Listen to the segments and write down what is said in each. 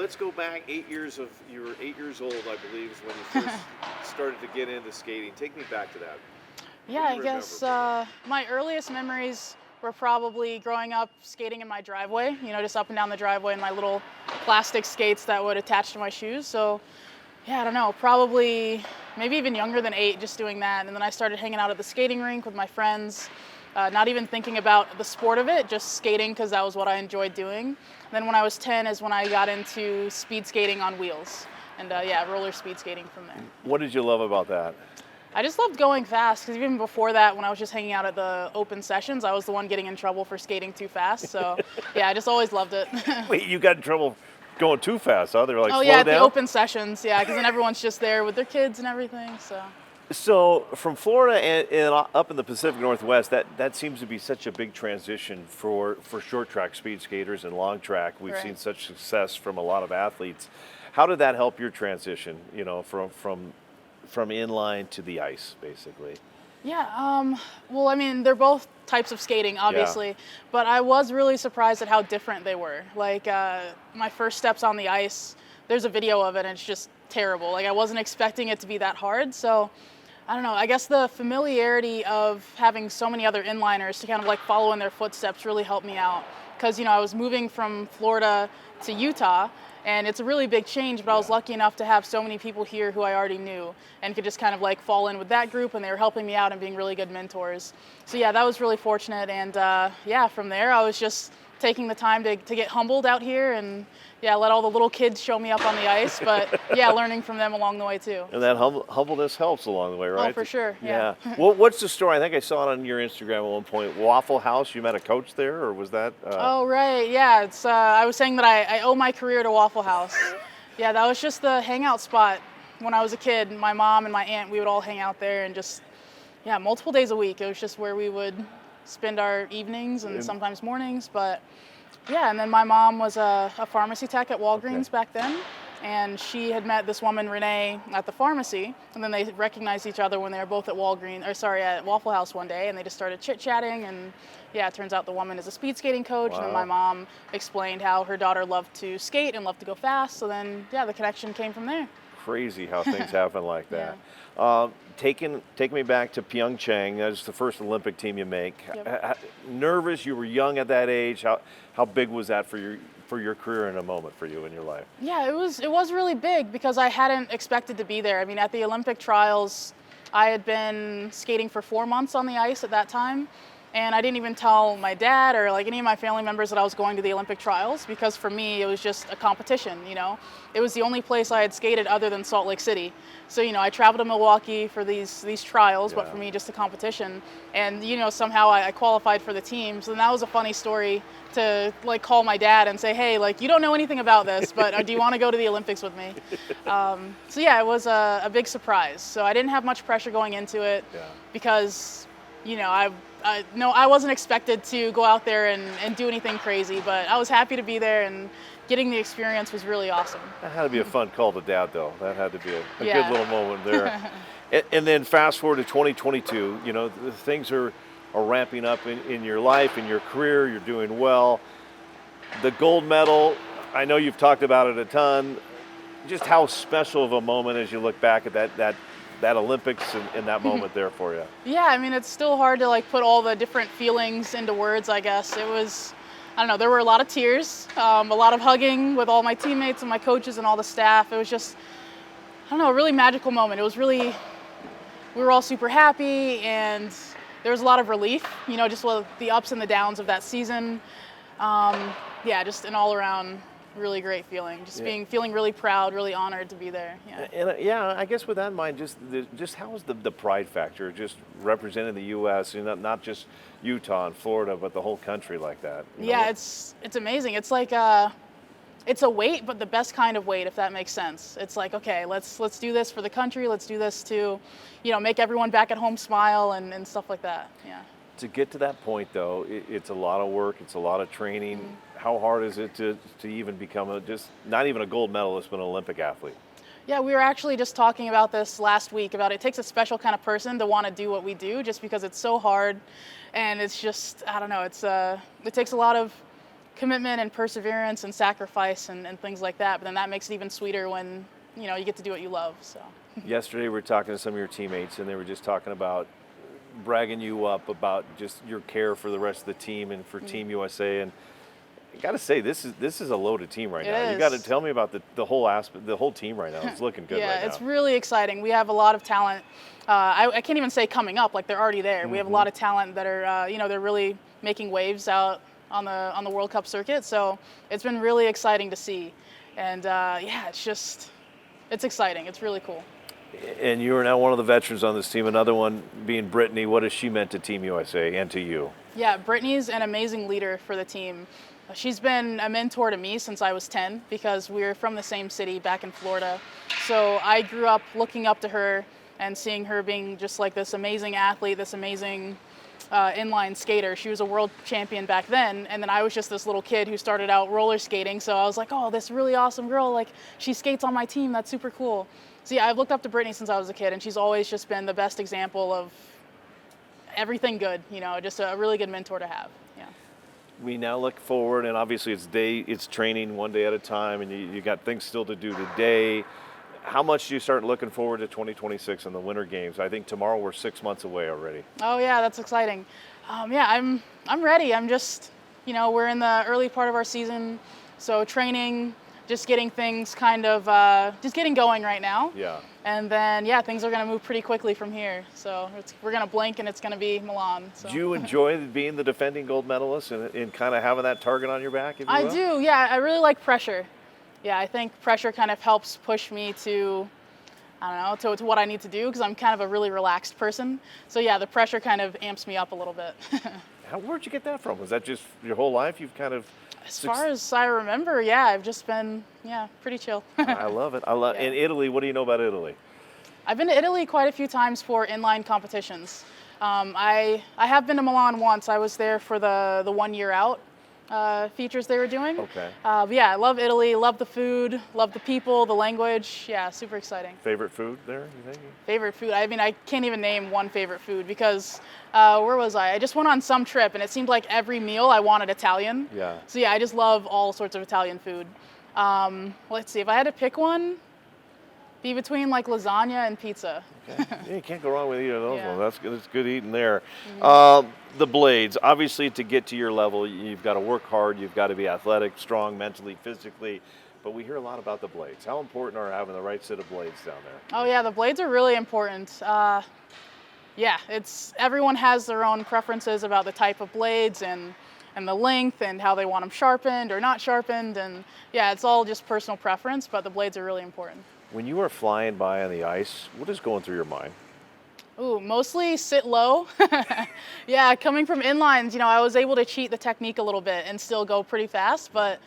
let's go back 8 years of, you were 8 years old, I believe, is when you first started to get into skating. Take me back to that. Yeah, What do I you guess remember my earliest memories were probably growing up skating in my driveway, just up and down the driveway in my little plastic skates that would attach to my shoes. So, yeah, I don't know, probably maybe even younger than 8, just doing that. And then I started hanging out at the skating rink with my friends, not even thinking about the sport of it, just skating because that was what I enjoyed doing. And then when I was 10 is when I got into speed skating on wheels. And yeah, roller speed skating from there. What did you love about that? I just loved going fast because even before that, when I was just hanging out at the open sessions, I was the one getting in trouble for skating too fast. So yeah, I just always loved it. Wait, you got in trouble going too fast, huh? They're like, Oh slow yeah, at down? the open sessions, yeah, because then everyone's just there with their kids and everything. So from Florida and up in the Pacific Northwest, that seems to be such a big transition for short track speed skaters and long track. We've Right. seen such success from a lot of athletes. How did that help your transition, from inline to the ice, basically? Yeah, well, I mean, they're both types of skating, obviously, but I was really surprised at how different they were. Like, my first steps on the ice, there's a video of it, and it's just terrible. Like, I wasn't expecting it to be that hard, so I don't know. I guess the familiarity of having so many other inliners to kind of like follow in their footsteps really helped me out. Because, I was moving from Florida to Utah, and it's a really big change, but I was lucky enough to have so many people here who I already knew and could just kind of like fall in with that group, and they were helping me out and being really good mentors. So yeah, that was really fortunate. And yeah, from there, I was just taking the time to get humbled out here and yeah, let all the little kids show me up on the ice, but yeah, learning from them along the way too. And that humbleness helps along the way, right? Oh, for sure, yeah. What's the story? I think I saw it on your Instagram at one point. Waffle House, you met a coach there, or was that? Oh, right, yeah. It's I was saying that I owe my career to Waffle House. Yeah, that was just the hangout spot when I was a kid. My mom and my aunt, we would all hang out there and just, yeah, multiple days a week. It was just where we would spend our evenings and sometimes mornings, but yeah, and then my mom was a pharmacy tech at Walgreens back then, and she had met this woman, Renee, at the pharmacy, and then they recognized each other when they were both at at Waffle House one day, and they just started chit-chatting, and yeah, it turns out the woman is a speed skating coach, and then my mom explained how her daughter loved to skate and loved to go fast, so then, yeah, the connection came from there. Crazy how things happen like that. Taking me back to Pyeongchang, that was the first Olympic team you make. Yep. Nervous, you were young at that age. How big was that for your career in a moment for you in your life? Yeah, it was really big because I hadn't expected to be there. I mean, at the Olympic trials, I had been skating for 4 months on the ice at that time. And I didn't even tell my dad or like any of my family members that I was going to the Olympic trials because for me, it was just a competition, It was the only place I had skated other than Salt Lake City. So, I traveled to Milwaukee for these trials, but for me, just a competition. And, somehow I qualified for the team. So then that was a funny story to like call my dad and say, hey, like, you don't know anything about this, but do you want to go to the Olympics with me? So yeah, it was a big surprise. So I didn't have much pressure going into it because, I wasn't expected to go out there and do anything crazy, but I was happy to be there, and getting the experience was really awesome. That had to be a fun call to dad, though. That had to be a good little moment there. and then fast forward to 2022, things are ramping up in your life, in your career. You're doing well. The gold medal, I know you've talked about it a ton. Just how special of a moment as you look back at that Olympics and that moment there for you. Yeah, I mean, it's still hard to like put all the different feelings into words, I guess. It was, I don't know, there were a lot of tears, a lot of hugging with all my teammates and my coaches and all the staff. It was just, I don't know, a really magical moment. It was really, we were all super happy, and there was a lot of relief, just with the ups and the downs of that season. Yeah, just an all around really great feeling. Just feeling really proud, really honored to be there. Yeah. And I guess with that in mind, just how is the pride factor, just representing the U.S. and not just Utah and Florida, but the whole country like that? Yeah, it's amazing. It's like it's a weight, but the best kind of weight, if that makes sense. It's like, okay, let's do this for the country. Let's do this to, make everyone back at home smile and stuff like that. Yeah. To get to that point, though, it's a lot of work. It's a lot of training. Mm-hmm. How hard is it to even become not even a gold medalist, but an Olympic athlete? Yeah, we were actually just talking about this last week about it takes a special kind of person to want to do what we do, just because it's so hard, and it's just, I don't know, it takes a lot of commitment and perseverance and sacrifice and things like that. But then that makes it even sweeter when, you get to do what you love. So. Yesterday we were talking to some of your teammates, and they were just talking about bragging you up about just your care for the rest of the team and for Team USA. And I got to say, this is a loaded team right now. You got to tell me about the whole aspect, the whole team right now. It's looking good right now. Yeah, it's really exciting. We have a lot of talent. I can't even say coming up, like they're already there. We have a lot of talent that are, they're really making waves out on the World Cup circuit. So it's been really exciting to see. And it's exciting. It's really cool. And you are now one of the veterans on this team. Another one being Brittany. What has she meant to Team USA and to you? Yeah, Brittany's an amazing leader for the team. She's been a mentor to me since I was 10 because we're from the same city back in Florida. So I grew up looking up to her and seeing her being just like this amazing athlete, this amazing inline skater. She was a world champion back then, and then I was just this little kid who started out roller skating. So I was like, oh, this really awesome girl, like she skates on my team. That's super cool. So yeah, I've looked up to Brittany since I was a kid, and she's always just been the best example of everything good, just a really good mentor to have. Yeah. We now look forward, and obviously it's training one day at a time, and you got things still to do today. How much do you start looking forward to 2026 and the Winter Games? I think tomorrow we're 6 months away already. Oh yeah, that's exciting. I'm ready. I'm just, we're in the early part of our season, so training, just getting things kind of, just getting going right now. Yeah. And then, things are going to move pretty quickly from here. So we're going to blink and it's going to be Milan. So. Do you enjoy being the defending gold medalist and kind of having that target on your back, if you will? I do, yeah. I really like pressure. Yeah, I think pressure kind of helps push me to, to what I need to do because I'm kind of a really relaxed person. So yeah, the pressure kind of amps me up a little bit. Where'd you get that from? Was that just your whole life? You've kind of... As far as I remember, I've just been, pretty chill. I love it. In Italy, what do you know about Italy? I've been to Italy quite a few times for inline competitions. I have been to Milan once. I was there for the 1 year out features they were doing. Okay. But yeah, I love Italy, love the food, love the people, the language. Yeah, super exciting. Favorite food there, you think? Favorite food? I mean, I can't even name one favorite food because where was I? I just went on some trip and it seemed like every meal I wanted Italian. Yeah. So yeah, I just love all sorts of Italian food. Let's see, if I had to pick one, be between like lasagna and pizza. Okay. Yeah, you can't go wrong with either of those Yeah. ones. That's good. It's good eating there. The blades, obviously, to get to your level, you've got to work hard. You've got to be athletic, strong, mentally, physically. But we hear a lot about the blades. How important are having the right set of blades down there? Oh yeah, the blades are really important. Everyone has their own preferences about the type of blades and the length and how they want them sharpened or not sharpened. And yeah, it's all just personal preference, but the blades are really important. When you are flying by on the ice, what is going through your mind? Ooh, mostly sit low. Yeah, coming from inlines, I was able to cheat the technique a little bit and still go pretty fast. But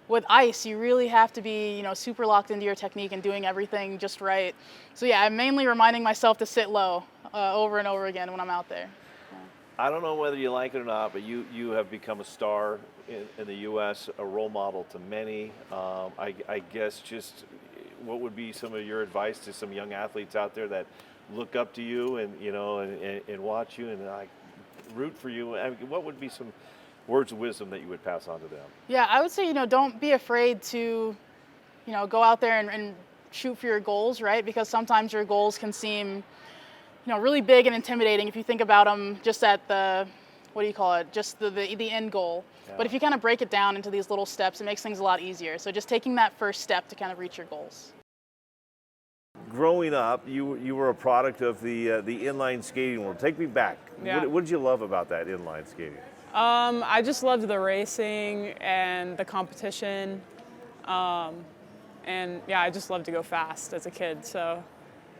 with ice, you really have to be, super locked into your technique and doing everything just right. So yeah, I'm mainly reminding myself to sit low over and over again when I'm out there. Yeah. I don't know whether you like it or not, but you have become a star in the U.S., a role model to many. I guess just what would be some of your advice to some young athletes out there that look up to you and watch you and root for you? I mean, what would be some words of wisdom that you would pass on to them? Yeah, I would say, don't be afraid to, go out there and shoot for your goals, right? Because sometimes your goals can seem, really big and intimidating if you think about them just at just the end goal. Yeah. But if you kind of break it down into these little steps, it makes things a lot easier. So just taking that first step to kind of reach your goals. Growing up, you were a product of the inline skating world. Take me back. Yeah. What did you love about that inline skating? I just loved the racing and the competition. And yeah, I just loved to go fast as a kid. So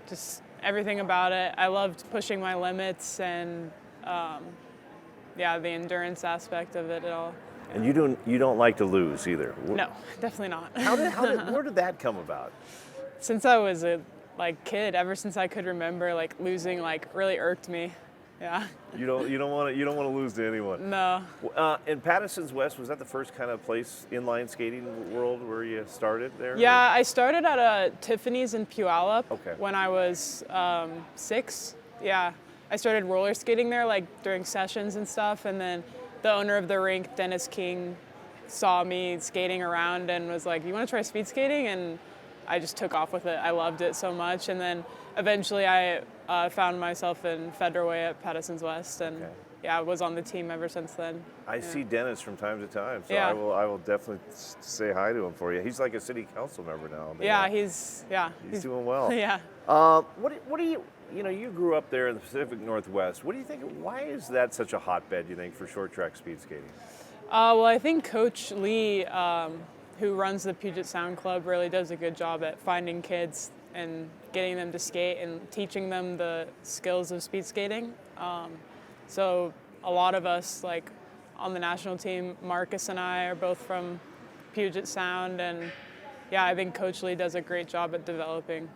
just everything about it. I loved pushing my limits and the endurance aspect of it all. And you don't like to lose either. No, definitely not. Where did that come about? Since I was a kid, ever since I could remember, losing really irked me. Yeah. You don't want to lose to anyone. No. In Patterson's West, was that the first kind of place inline skating world where you started there? Yeah, I started at Tiffany's in Puyallup. Okay. When I was 6. Yeah, I started roller skating there during sessions and stuff, and then the owner of the rink, Dennis King, saw me skating around and was like, "You want to try speed skating?" And I just took off with it. I loved it so much. And then eventually I found myself in Federway at Patteson's West, and I was on the team ever since then. I see Dennis from time to time, so Yeah. I will definitely say hi to him for you. He's like a city council member now. But Yeah, he's doing well. Yeah. What do you grew up there in the Pacific Northwest. What do you think? Why is that such a hotbed, you think, for short track speed skating? Well, I think Coach Lee, who runs the Puget Sound Club, really does a good job at finding kids and getting them to skate and teaching them the skills of speed skating. So a lot of us, like on the national team, Marcus and I are both from Puget Sound, and I think Coach Lee does a great job at developing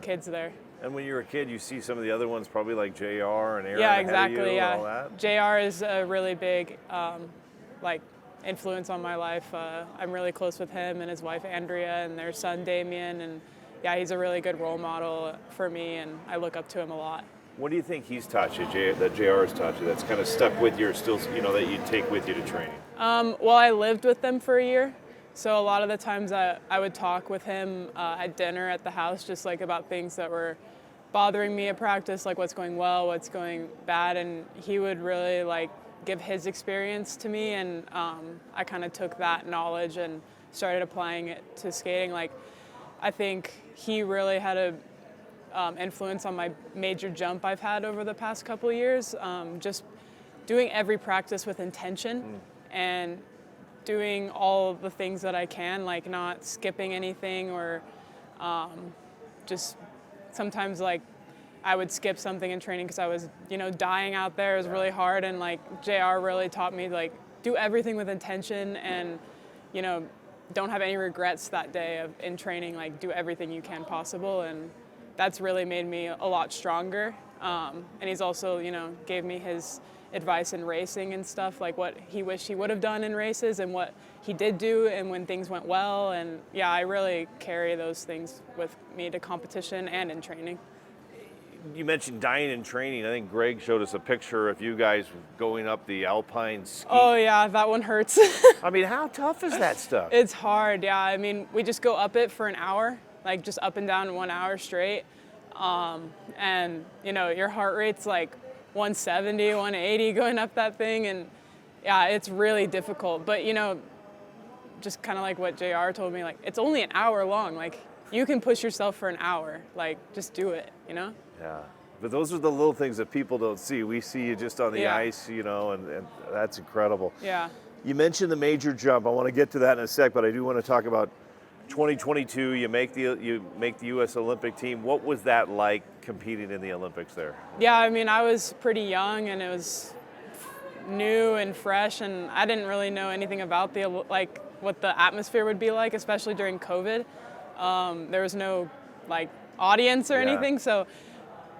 kids there. And when you're a kid, you see some of the other ones, probably like JR and Erin Yeah, ahead of you exactly. and all that. JR is a really big influence on my life. I'm really close with him and his wife Andrea and their son Damien, and he's a really good role model for me, and I look up to him a lot. What do you think he's taught you, that JR has taught you, that's kind of stuck with you, or still, that you take with you to training? Well, I lived with them for a year, so a lot of the times I would talk with him at dinner at the house, just like about things that were bothering me at practice, like what's going well, what's going bad, and he would really give his experience to me, and I kind of took that knowledge and started applying it to skating. I think he really had a influence on my major jump I've had over the past couple of years. Just doing every practice with intention and doing all the things that I can, like not skipping anything, or just sometimes I would skip something in training because I was dying out there. It was really hard, and JR really taught me do everything with intention, and don't have any regrets that day in training. Do everything you can possible, and that's really made me a lot stronger. And he's also, gave me his advice in racing and stuff, like what he wished he would have done in races and what he did do and when things went well. And I really carry those things with me to competition and in training. You mentioned dying in training. I think Greg showed us a picture of you guys going up the Alpine ski. Oh yeah, that one hurts. I mean, how tough is that stuff? It's hard, yeah. I mean, we just go up it for an hour, just up and down 1 hour straight. And your heart rate's 170, 180 going up that thing, and it's really difficult. But just kind of like what JR told me, it's only an hour long. You can push yourself for an hour. Just do it, Yeah. But those are the little things that people don't see. We see you just on the ice, and that's incredible. Yeah. You mentioned the major jump. I want to get to that in a sec, but I do want to talk about 2022. You make the U.S. Olympic team. What was that like competing in the Olympics there? Yeah, I mean, I was pretty young, and it was new and fresh, and I didn't really know anything about what the atmosphere would be like, especially during COVID. There was no audience or anything, so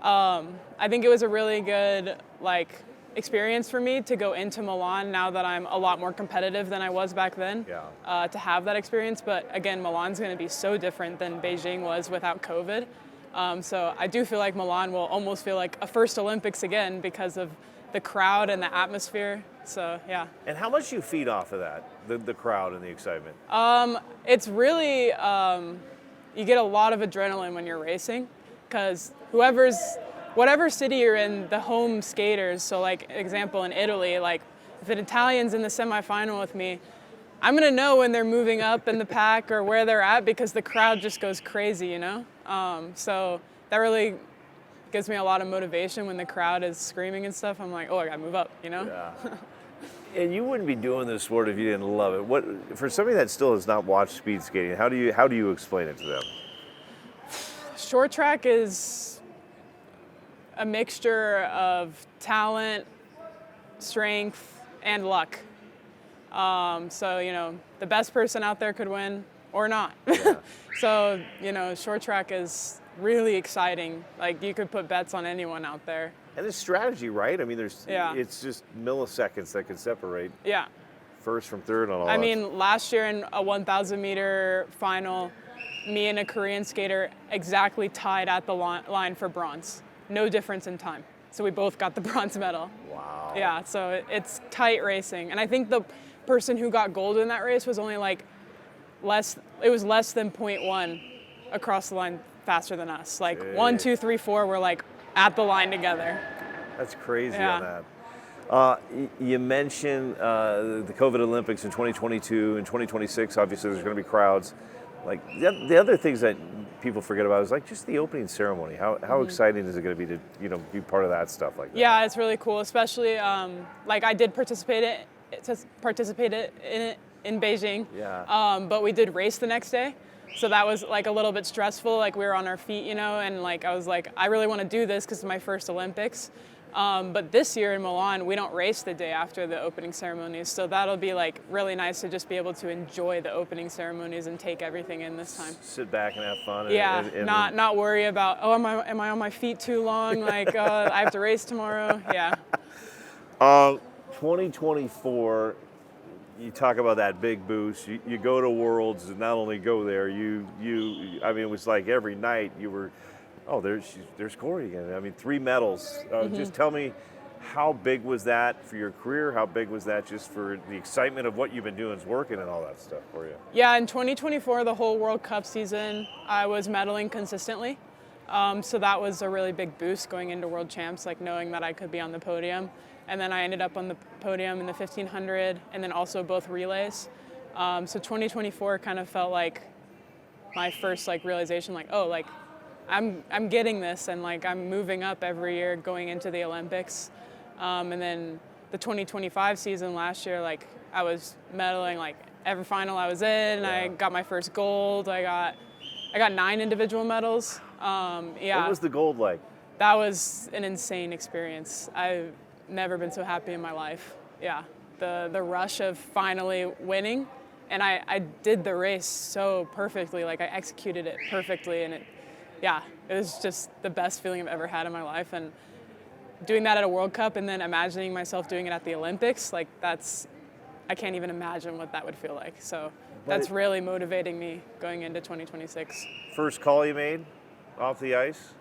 I think it was a really good experience for me to go into Milan now that I'm a lot more competitive than I was back then. To have that experience. But again, Milan's going to be so different than Beijing was without COVID. So I do feel like Milan will almost feel like a first Olympics again because of the crowd and the atmosphere. So yeah. And how much do you feed off of that, the crowd and the excitement? It's really, you get a lot of adrenaline when you're racing, because whatever city you're in, the home skaters, so example in Italy, if an Italian's in the semifinal with me, I'm gonna know when they're moving up in the pack or where they're at, because the crowd just goes crazy, So that really gives me a lot of motivation when the crowd is screaming and stuff. I'm like, oh, I gotta move up, Yeah. And you wouldn't be doing this sport if you didn't love it. What, for somebody that still has not watched speed skating, how do you explain it to them? Short track is a mixture of talent, strength, and luck. So, the best person out there could win or not. Yeah. So, short track is really exciting. You could put bets on anyone out there. And it's strategy, right? I mean, it's just milliseconds that can separate first from third on all I that. mean, last year in a 1,000 meter final, me and a Korean skater exactly tied at the line for bronze. No difference in time. So we both got the bronze medal. Wow. Yeah, so it's tight racing. And I think the person who got gold in that race was only like less than 0.1 across the line faster than us. Like Jeez. 1, 2, 3, 4 were like at the line together. That's crazy Yeah. on that. You mentioned the COVID Olympics in 2022 and 2026. Obviously, there's going to be crowds. Like the other things that people forget about is like just the opening ceremony. How exciting is it going to be to be part of that stuff like that? Yeah, it's really cool, especially like I did participate in it in Beijing. Yeah. But we did race the next day. So that was like a little bit stressful. Like we were on our feet, and like I was like, I really want to do this because it's my first Olympics. But this year in Milan, we don't race the day after the opening ceremonies. So that'll be like really nice to just be able to enjoy the opening ceremonies and take everything in this time. Sit back and have fun. Yeah, and not worry about, am I on my feet too long? Like I have to race tomorrow. Yeah. 2024, you talk about that big boost. You go to Worlds, and not only go there, I mean, it was like every night you were, oh, there's Corey again. I mean, 3 medals. Just tell me, how big was that for your career? How big was that just for the excitement of what you've been doing, is working and all that stuff for you? Yeah, in 2024, the whole World Cup season, I was medaling consistently. So that was a really big boost going into World Champs, like knowing that I could be on the podium. And then I ended up on the podium in the 1500 and then also both relays. So 2024 kind of felt like my first like realization, like, oh, like I'm getting this, and like I'm moving up every year going into the Olympics. And then the 2025 season last year, like I was medaling like every final I was in. Yeah. I got my first gold. I got 9 individual medals. Yeah. What was the gold like? That was an insane experience. I've never been so happy in my life. Yeah, the rush of finally winning, and I did the race so perfectly. Like I executed it perfectly, and it was just the best feeling I've ever had in my life. And doing that at a World Cup, and then imagining myself doing it at the Olympics, like I can't even imagine what that would feel like. So that's really motivating me going into 2026. First call you made off the ice?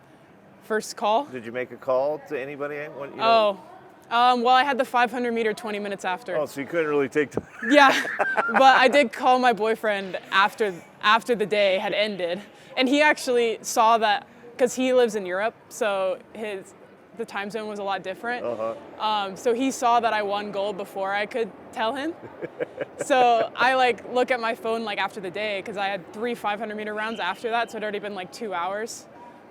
First call? Did you make a call to anybody? Well, I had the 500 meter 20 minutes after. Oh, so you couldn't really take time. Yeah, but I did call my boyfriend after the day had ended, and he actually saw that because he lives in Europe, so the time zone was a lot different. So he saw that I won gold before I could tell him. So I like look at my phone like after the day, because I had 3 500 meter rounds after that, so it'd already been like 2 hours.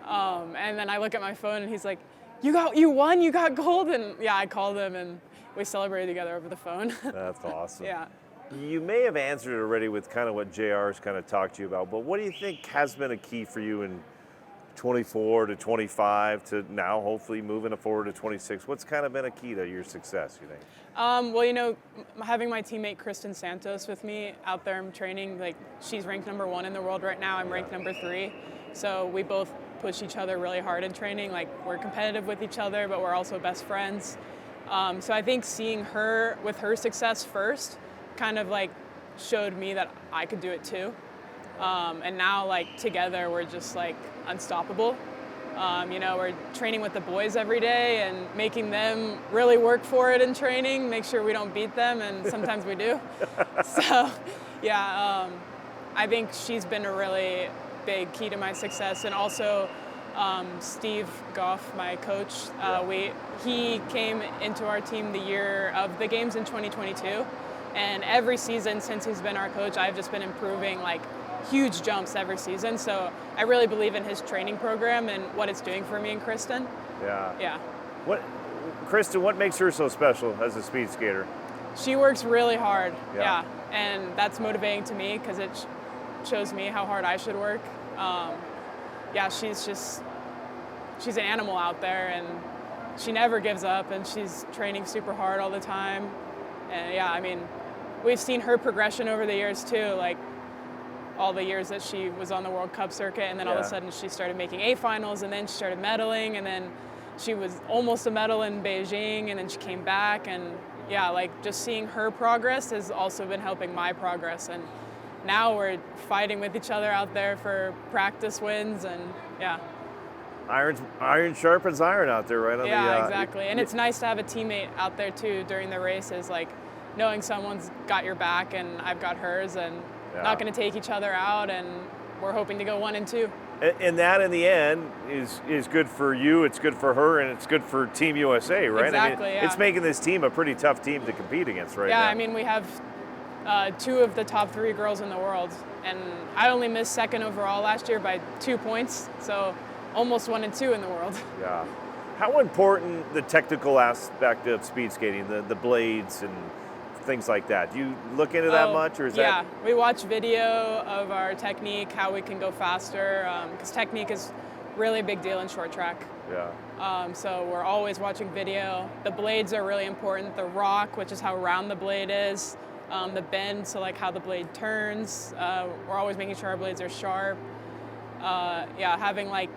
And then I look at my phone and he's like, you won, you got gold. And yeah, I called him and we celebrated together over the phone. That's awesome. Yeah. You may have answered it already with kind of what JR's kind of talked to you about, but what do you think has been a key for you in 24 to 25 to now hopefully moving forward to 26? What's kind of been a key to your success, you think? Well, having my teammate Kristen Santos with me out there in training, like she's ranked #1 in the world right now. I'm ranked #3. So we both push each other really hard in training. Like we're competitive with each other, but we're also best friends. So I think seeing her with her success first kind of like showed me that I could do it too. And now like together we're just like unstoppable. We're training with the boys every day and making them really work for it in training, make sure we don't beat them, and sometimes we do. So yeah, I think she's been a really big key to my success. And also Steve Goff, my coach, he came into our team the year of the games in 2022, and every season since he's been our coach, I've just been improving like huge jumps every season. So I really believe in his training program and what it's doing for me and Kristen. Yeah. Kristen, what makes her so special as a speed skater? She works really hard. Yeah. And that's motivating to me because it shows me how hard I should work. She's an animal out there, and she never gives up, and she's training super hard all the time. And yeah, I mean, we've seen her progression over the years too, like all the years that she was on the World Cup circuit, and then all of a sudden she started making A finals, and then she started medaling, and then she was almost a medal in Beijing, and then she came back. And yeah, like just seeing her progress has also been helping my progress. And now we're fighting with each other out there for practice wins, and yeah. Iron sharpens iron out there, right? Yeah, exactly. And it's nice to have a teammate out there too during the races. Like knowing someone's got your back and I've got hers, and not going to take each other out, and we're hoping to go 1 and 2. And that, in the end, is good for you, it's good for her, and it's good for Team USA, right? Exactly, I mean, yeah. It's making this team a pretty tough team to compete against right now. Yeah, I mean, we have 2 of the top 3 girls in the world, and I only missed 2nd overall last year by 2 points, so almost 1 and 2 in the world. Yeah. How important the technical aspect of speed skating, the blades and things like that? Do you look into that much, or is that? Yeah, we watch video of our technique, how we can go faster, because technique is really a big deal in short track. Yeah. So we're always watching video. The blades are really important. The rock, which is how round the blade is, the bend, so like how the blade turns. We're always making sure our blades are sharp. Yeah, having like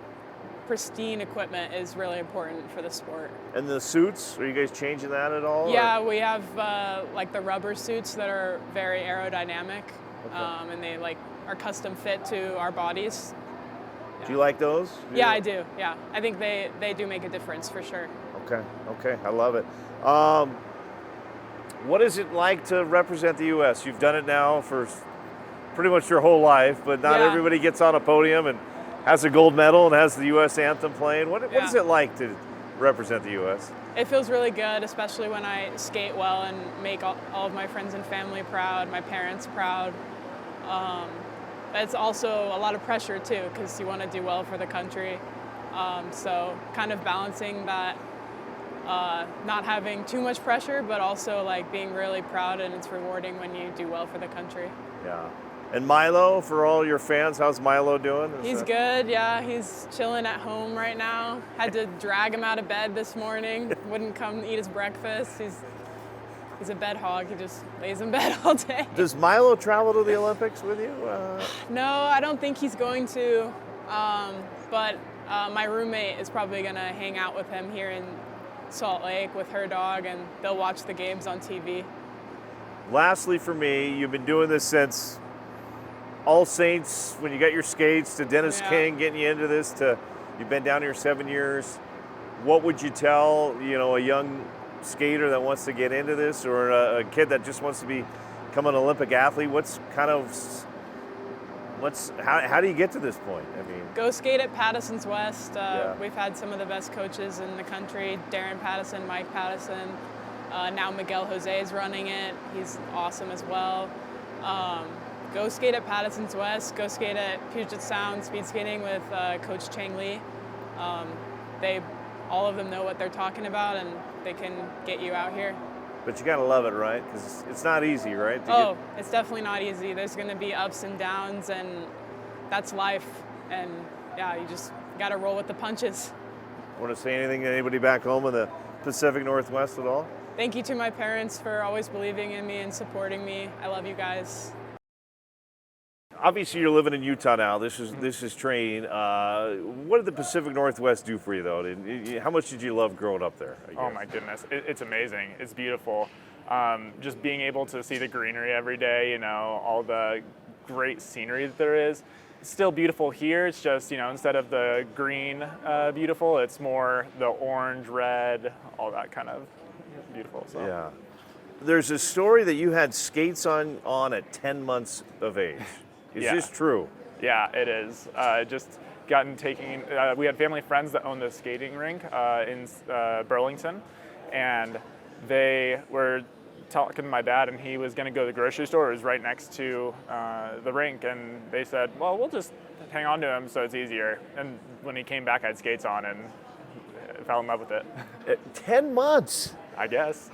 pristine equipment is really important for the sport. And the suits, are you guys changing that at all? Yeah, we have like the rubber suits that are very aerodynamic, and they like are custom fit to our bodies. Do you like those? Yeah, I do. Yeah, I think they do make a difference for sure. Okay, I love it. What is it like to represent the U.S.? You've done it now for pretty much your whole life, but not everybody gets on a podium and has a gold medal and has the U.S. anthem playing. What is it like to represent the U.S.? It feels really good, especially when I skate well and make all of my friends and family proud, my parents proud. But it's also a lot of pressure too, because you want to do well for the country. So kind of balancing that, not having too much pressure, but also like being really proud, and it's rewarding when you do well for the country. Yeah. And Milo, for all your fans, how's Milo doing? He's good, yeah. He's chilling at home right now. Had to drag him out of bed this morning. Wouldn't come eat his breakfast. He's a bed hog. He just lays in bed all day. Does Milo travel to the Olympics with you? No, I don't think he's going to. But my roommate is probably going to hang out with him here in Salt Lake with her dog, and they'll watch the games on TV. Lastly, for me, you've been doing this since All Saints, when you got your skates, to Dennis King getting you into this, to you've been down here 7 years. What would you tell, a young skater that wants to get into this, or a kid that just wants to become an Olympic athlete? How do you get to this point? I mean, go skate at Patterson's West. We've had some of the best coaches in the country: Darren Pattison, Mike Pattison. Now Miguel Jose is running it. He's awesome as well. Go skate at Patterson's West. Go skate at Puget Sound speed skating with Coach Chang Lee. All of them know what they're talking about, and they can get you out here. But you gotta love it, right? Because it's not easy, right? It's definitely not easy. There's gonna be ups and downs, and that's life. And yeah, you just gotta roll with the punches. Want to say anything to anybody back home in the Pacific Northwest at all? Thank you to my parents for always believing in me and supporting me. I love you guys. Obviously, you're living in Utah now. This is training. What did the Pacific Northwest do for you, though? How much did you love growing up there? Oh my goodness, it's amazing. It's beautiful. Just being able to see the greenery every day, all the great scenery that there is. It's still beautiful here. It's just, instead of the green beautiful, it's more the orange, red, all that kind of beautiful. So. Yeah. There's a story that you had skates on at 10 months of age. Is this true? Yeah, it is. We had family friends that owned the skating rink in Burlington, and they were talking to my dad, and he was going to go to the grocery store. It was right next to the rink, and they said, well, we'll just hang on to him so it's easier. And when he came back, I had skates on and fell in love with it. 10 months? I guess.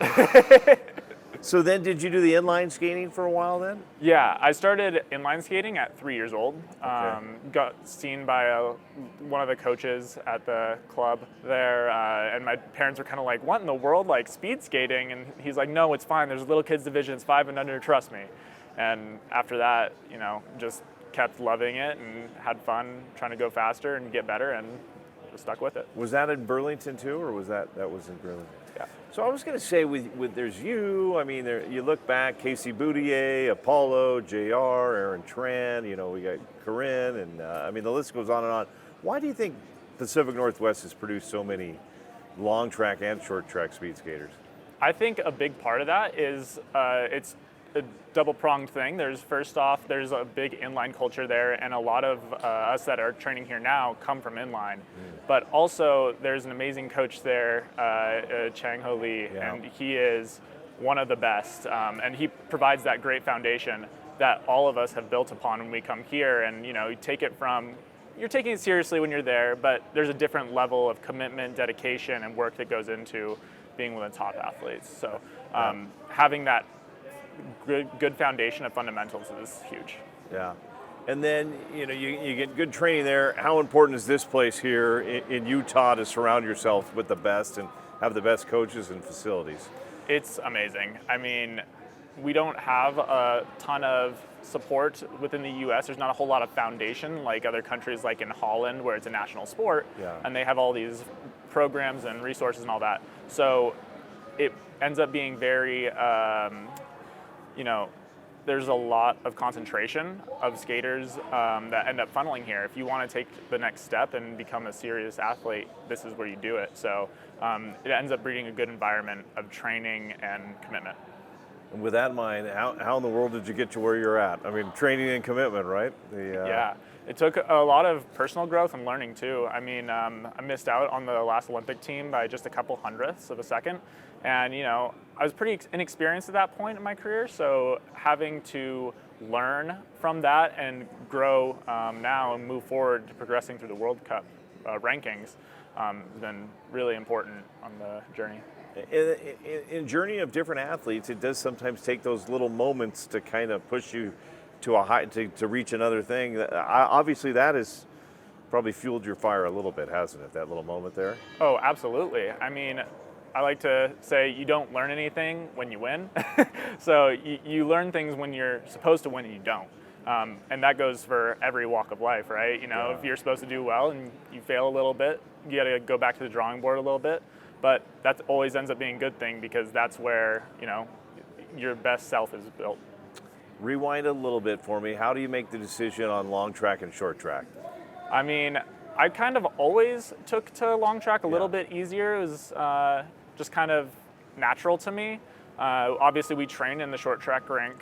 So then did you do the inline skating for a while then? Yeah, I started inline skating at 3 years old. Got seen by one of the coaches at the club there, and my parents were kind of like, what in the world, like speed skating? And he's like, no, it's fine. There's a little kids division, it's 5 and under, trust me. And after that, just kept loving it and had fun trying to go faster and get better, and just stuck with it. Was that in Burlington too, or was that was in Burlington? Yeah. So I was going to say, with there's you. I mean, you look back, Casey Boudier, Apollo, JR, Aaron Tran. We got Corinne, and the list goes on and on. Why do you think Pacific Northwest has produced so many long track and short track speed skaters? I think a big part of that is it's a double-pronged thing. First off, there's a big inline culture there, and a lot of us that are training here now come from inline. But also, there's an amazing coach there, Chang Ho Lee, and he is one of the best. And he provides that great foundation that all of us have built upon when we come here. And you you're taking it seriously when you're there, but there's a different level of commitment, dedication, and work that goes into being one of the top athletes. So having that good foundation of fundamentals is huge. Yeah. And then, you get good training there. How important is this place here in Utah to surround yourself with the best and have the best coaches and facilities? It's amazing. I mean, we don't have a ton of support within the U.S. There's not a whole lot of foundation like other countries, like in Holland, where it's a national sport, and they have all these programs and resources and all that. So it ends up being very, there's a lot of concentration of skaters that end up funneling here. If you want to take the next step and become a serious athlete, this is where you do it. So it ends up breeding a good environment of training and commitment. And with that in mind, how in the world did you get to where you're at? I mean, training and commitment, right? Yeah, it took a lot of personal growth and learning too. I mean, I missed out on the last Olympic team by just a couple hundredths of a second. And, I was pretty inexperienced at that point in my career. So having to learn from that and grow now and move forward to progressing through the World Cup rankings has been really important on the journey. In journey of different athletes, it does sometimes take those little moments to kind of push you to a high, to reach another thing. Obviously, that has probably fueled your fire a little bit, hasn't it? That little moment there. Oh, absolutely. I mean, I like to say you don't learn anything when you win. So you learn things when you're supposed to win and you don't. And that goes for every walk of life, right? If you're supposed to do well and you fail a little bit, you got to go back to the drawing board a little bit. But that always ends up being a good thing because that's where, your best self is built. Rewind a little bit for me. How do you make the decision on long track and short track? I mean, I kind of always took to long track a little bit easier. It was just kind of natural to me. Obviously, we train in the short track rink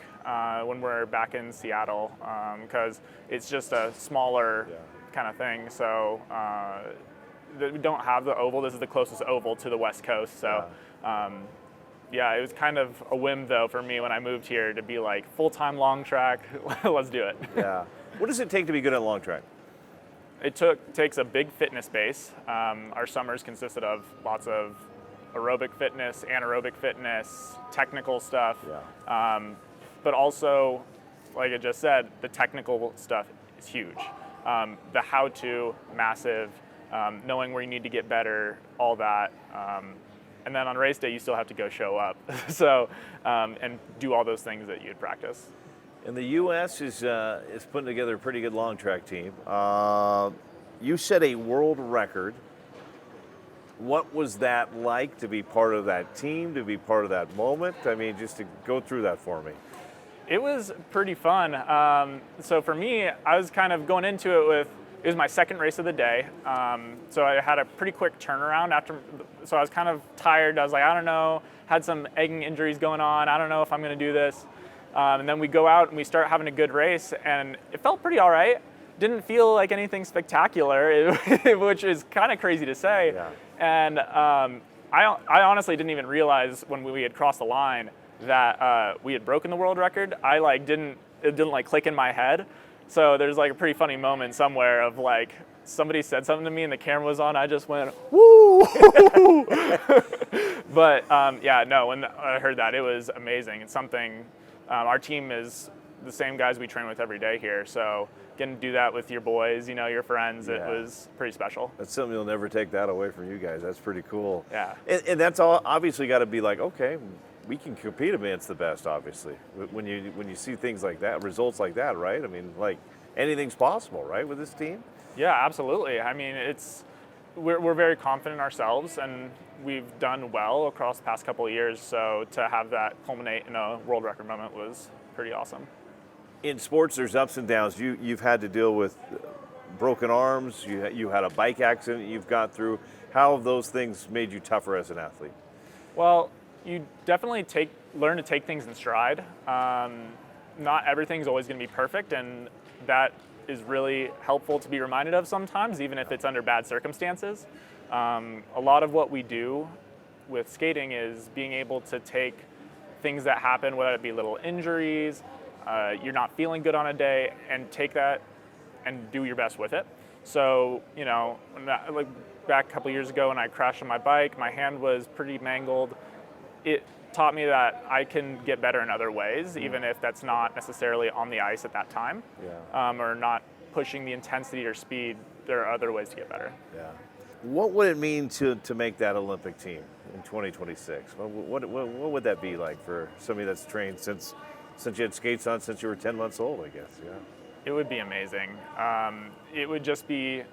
when we're back in Seattle because it's just a smaller kind of thing. So we don't have the oval. This is the closest oval to the West Coast. So it was kind of a whim though for me when I moved here to be like full-time long track. Let's do it. Yeah. What does it take to be good at long track? It takes a big fitness base. Our summers consisted of lots of aerobic fitness, anaerobic fitness, technical stuff. But also, like I just said, the technical stuff is huge. The how-to, massive, knowing where you need to get better, all that. And then on race day, you still have to go show up. So, and do all those things that you'd practice. And the U.S. is putting together a pretty good long track team. You set a world record. What was that like to be part of that team, to be part of that moment? I mean, just to go through that for me. It was pretty fun. So for me, I was kind of going into it was my second race of the day. So I had a pretty quick turnaround so I was kind of tired. I was like, I don't know, had some egging injuries going on. I don't know if I'm going to do this. And then we go out and we start having a good race, and it felt pretty all right. Didn't feel like anything spectacular, which is kind of crazy to say. Yeah. And I honestly didn't even realize when we had crossed the line that we had broken the world record. It didn't click in my head. So there's a pretty funny moment somewhere of somebody said something to me and the camera was on. I just went, woo! But when I heard that, it was amazing. It's something, our team is the same guys we train with every day here. So getting to do that with your boys, your friends, it was pretty special. That's something you'll never take that away from you guys. That's pretty cool. Yeah. And that's all obviously got to be okay, we can compete against the best, obviously. When you see things like that, results like that, right? I mean, anything's possible, right, with this team? Yeah, absolutely. I mean, we're very confident in ourselves, and we've done well across the past couple of years. So to have that culminate in a world record moment was pretty awesome. In sports, there's ups and downs. You've had to deal with broken arms. You had a bike accident you've got through. How have those things made you tougher as an athlete? Well, you definitely learn to take things in stride. Not everything's always going to be perfect, and that is really helpful to be reminded of sometimes, even if it's under bad circumstances. A lot of what we do with skating is being able to take things that happen, whether it be little injuries, you're not feeling good on a day, and take that and do your best with it. So, like back a couple years ago when I crashed on my bike, my hand was pretty mangled. It taught me that I can get better in other ways, even if that's not necessarily on the ice at that time, or not pushing the intensity or speed. There are other ways to get better. Yeah. What would it mean to make that Olympic team in 2026? What would that be like for somebody that's trained since you had skates on since you were 10 months old, I guess? Yeah. It would be amazing. It would just be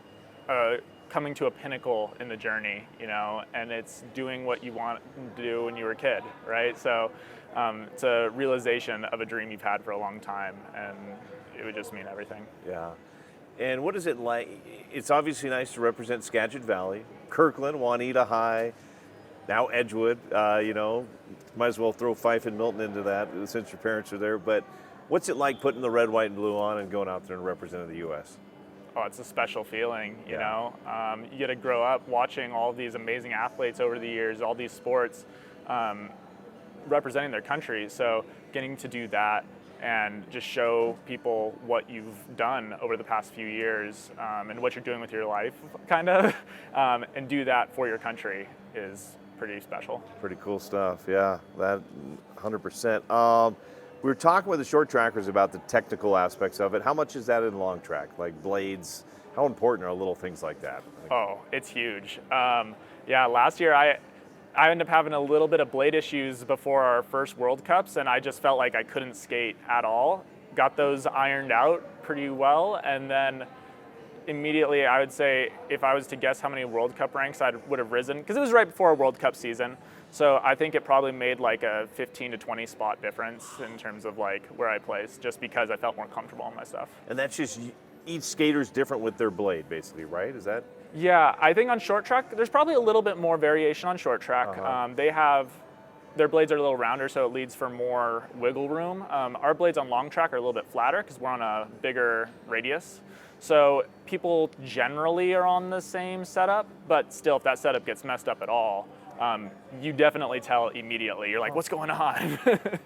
coming to a pinnacle in the journey, and it's doing what you want to do when you were a kid, right? So it's a realization of a dream you've had for a long time, and it would just mean everything. Yeah. And what is it like? It's obviously nice to represent Skagit Valley, Kirkland, Juanita High, now Edgewood. Might as well throw Fife and Milton into that since your parents are there. But what's it like putting the red, white, and blue on and going out there and representing the U.S.? Oh, it's a special feeling, you know. You get to grow up watching all these amazing athletes over the years, all these sports representing their country. So getting to do that and just show people what you've done over the past few years and what you're doing with your life, kind of, and do that for your country is pretty special. Pretty cool stuff, yeah, that 100%. We were talking with the short trackers about the technical aspects of it. How much is that in long track, like blades? How important are little things like that? Oh, it's huge. Last year I ended up having a little bit of blade issues before our first World Cups, and I just felt like I couldn't skate at all. Got those ironed out pretty well, and then immediately I would say if I was to guess how many World Cup ranks I would have risen, because it was right before our World Cup season. So I think it probably made like a 15 to 20 spot difference in terms of like where I placed, just because I felt more comfortable in my stuff. And that's just each skater's different with their blade, basically, right? Is that? Yeah, I think on short track, there's probably a little bit more variation on short track. Their blades are a little rounder, so it leads for more wiggle room. Our blades on long track are a little bit flatter because we're on a bigger radius. So people generally are on the same setup, but still, if that setup gets messed up at all, you definitely tell immediately. You're like, what's going on?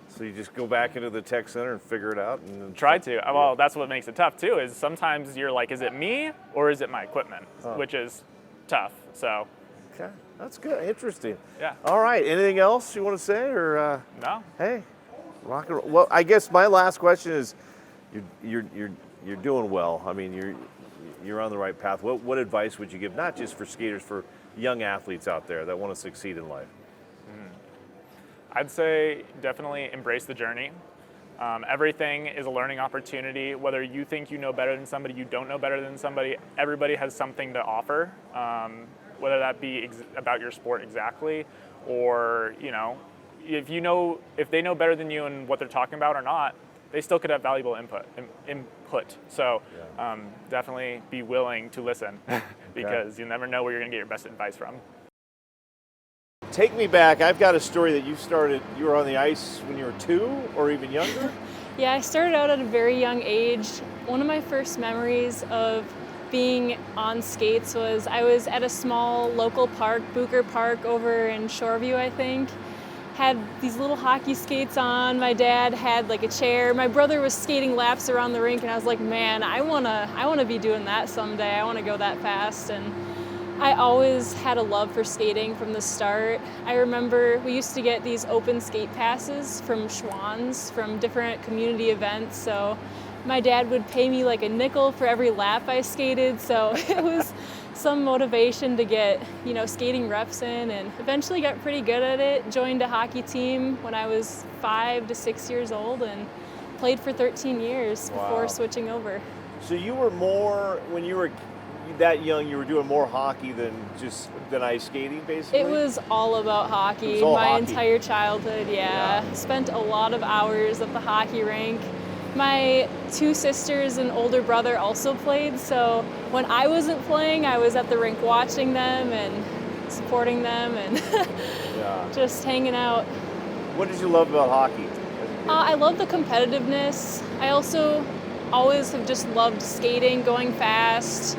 So you just go back into the tech center and figure it out? And Try to. Yeah. Well, that's what makes it tough too, is sometimes you're like, is it me or is it my equipment? Which is tough, so. Okay, that's good, interesting. Yeah. All right, anything else you want to say, or? No. Hey, rock and roll. Well, I guess my last question is, you're doing well. I mean, you're on the right path. What advice would you give, not just for skaters, for young athletes out there that want to succeed in life? I'd say definitely embrace the journey. Everything is a learning opportunity. Whether you think you know better than somebody, you don't know better than somebody, everybody has something to offer, whether that be about your sport exactly, or if they know better than you and what they're talking about or not, they still could have valuable input. So definitely be willing to listen because you never know where you're going to get your best advice from. Take me back. I've got a story that you were on the ice when you were 2 or even younger? Yeah, I started out at a very young age. One of my first memories of being on skates was I was at a small local park, Booker Park over in Shoreview, I think. Had these little hockey skates on. My dad had like a chair. My brother was skating laps around the rink, and I was like, man, I wanna be doing that someday. I wanna go that fast. And I always had a love for skating from the start. I remember we used to get these open skate passes from Schwann's, from different community events. So my dad would pay me like a nickel for every lap I skated. So it was some motivation to get, skating reps in, and eventually got pretty good at it. Joined a hockey team when I was 5 to 6 years old and played for 13 years before switching over. So you were more, when you were that young, you were doing more hockey than ice skating, basically? It was all about hockey. Entire childhood, yeah. Spent a lot of hours at the hockey rink. My 2 sisters and older brother also played, so when I wasn't playing, I was at the rink watching them and supporting them and Yeah. just hanging out. What did you love about hockey? I love the competitiveness. I also always have just loved skating, going fast.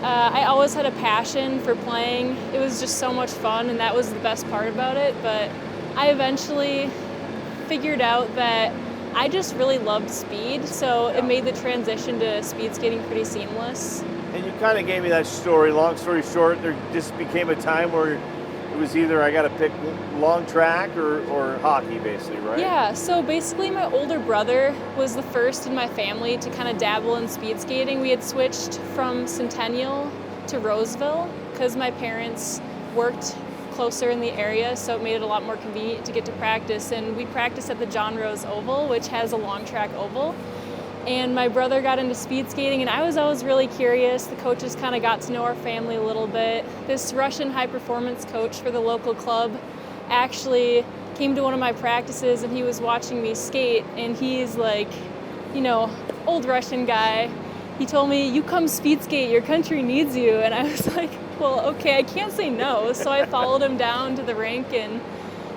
I always had a passion for playing. It was just so much fun, and that was the best part about it. But I eventually figured out that I just really loved speed, so it made the transition to speed skating pretty seamless. And you kind of gave me that story. Long story short, there just became a time where it was either I got to pick long track or hockey, basically, right? Yeah, so basically my older brother was the first in my family to kind of dabble in speed skating. We had switched from Centennial to Roseville because my parents worked closer in the area, so it made it a lot more convenient to get to practice. And we practiced at the John Rose Oval, which has a long track oval. And my brother got into speed skating, and I was always really curious. The coaches kind of got to know our family a little bit. This Russian high-performance coach for the local club actually came to one of my practices, and he was watching me skate, and he's like, you know, old Russian guy. He told me, "You come speed skate, your country needs you." And I was like, well, okay, I can't say no. So I followed him down to the rink and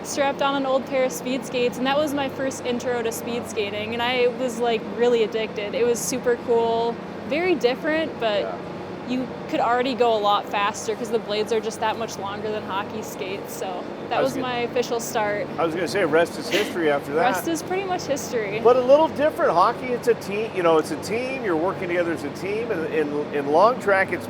strapped on an old pair of speed skates, and that was my first intro to speed skating, and I was like really addicted. It was super cool, very different, but you could already go a lot faster because the blades are just that much longer than hockey skates. So that was my official start. I was going to say, rest is history after that. Rest is pretty much history. But a little different. Hockey, it's a team. You know, it's a team. You're working together as a team. And in long track, it's.